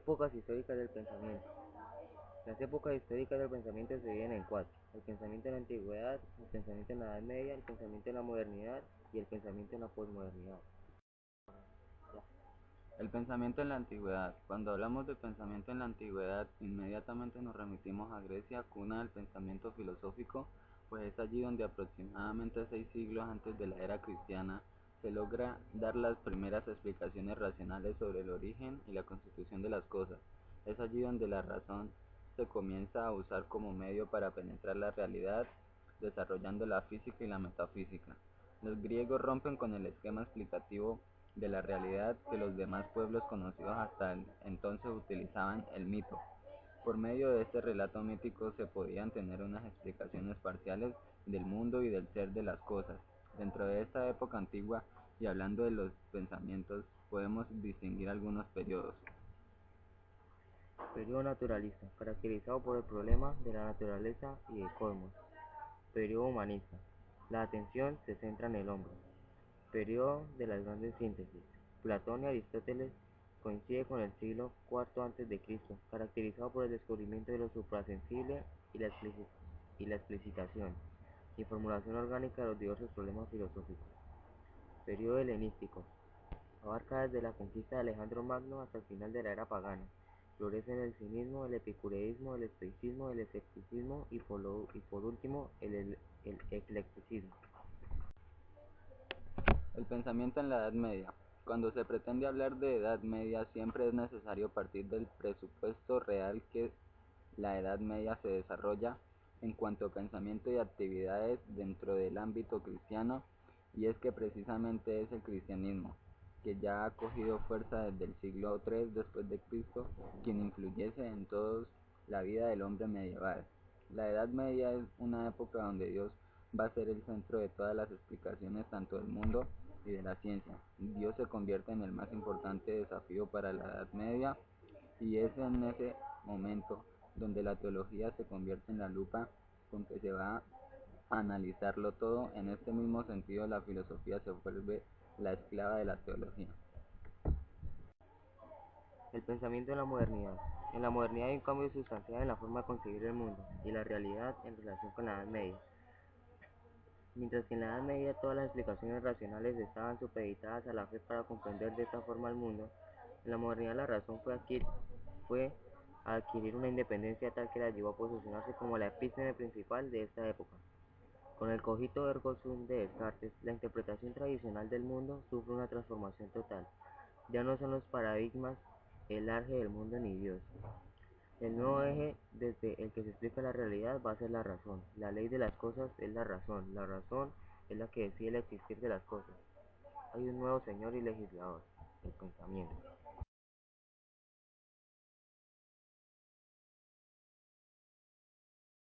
Épocas históricas del pensamiento. Las épocas históricas del pensamiento se dividen en cuatro: el pensamiento en la antigüedad, el pensamiento en la Edad Media, el pensamiento en la modernidad y el pensamiento en la posmodernidad. El pensamiento en la antigüedad. Cuando hablamos de pensamiento en la antigüedad, inmediatamente nos remitimos a Grecia, cuna del pensamiento filosófico, pues es allí donde aproximadamente 6 siglos antes de la era cristiana se logra dar las primeras explicaciones racionales sobre el origen y la constitución de las cosas. Es allí donde la razón se comienza a usar como medio para penetrar la realidad, desarrollando la física y la metafísica. Los griegos rompen con el esquema explicativo de la realidad que los demás pueblos conocidos hasta entonces utilizaban: el mito. Por medio de este relato mítico se podían tener unas explicaciones parciales del mundo y del ser de las cosas. Dentro de esta época antigua, y hablando de los pensamientos, podemos distinguir algunos periodos. Periodo naturalista, caracterizado por el problema de la naturaleza y el cosmos. Periodo humanista, la atención se centra en el hombre. Periodo de las grandes síntesis. Platón y Aristóteles coincide con el siglo IV a.C., caracterizado por el descubrimiento de lo suprasensible y la explicitación y formulación orgánica de los diversos problemas filosóficos. Periodo helenístico. Abarca desde la conquista de Alejandro Magno hasta el final de la era pagana. Florece en el cinismo, el epicureísmo, el estoicismo, el escepticismo y por último el eclecticismo. El pensamiento en la Edad Media. Cuando se pretende hablar de Edad Media, siempre es necesario partir del presupuesto real que la Edad Media se desarrolla en cuanto a pensamiento y actividades dentro del ámbito cristiano, y es que precisamente es el cristianismo, que ya ha cogido fuerza desde el siglo III después de Cristo, quien influyese en toda la vida del hombre medieval. La Edad Media es una época donde Dios va a ser el centro de todas las explicaciones tanto del mundo y de la ciencia. Dios se convierte en el más importante desafío para la Edad Media, y es en ese momento donde la teología se convierte en la lupa con que se va a analizarlo todo. En este mismo sentido, la filosofía se vuelve la esclava de la teología. El pensamiento en la modernidad. En la modernidad hay un cambio sustancial en la forma de concebir el mundo y la realidad en relación con la Edad Media. Mientras que en la Edad Media todas las explicaciones racionales estaban supeditadas a la fe para comprender de esta forma el mundo, en la modernidad la razón fue a adquirir una independencia tal que la llevó a posicionarse como la epítome principal de esta época. Con el cogito ergo sum de Descartes, la interpretación tradicional del mundo sufre una transformación total. Ya no son los paradigmas el arje del mundo ni Dios. El nuevo eje desde el que se explica la realidad va a ser la razón. La ley de las cosas es la razón. La razón es la que decide el existir de las cosas. Hay un nuevo señor y legislador, el pensamiento.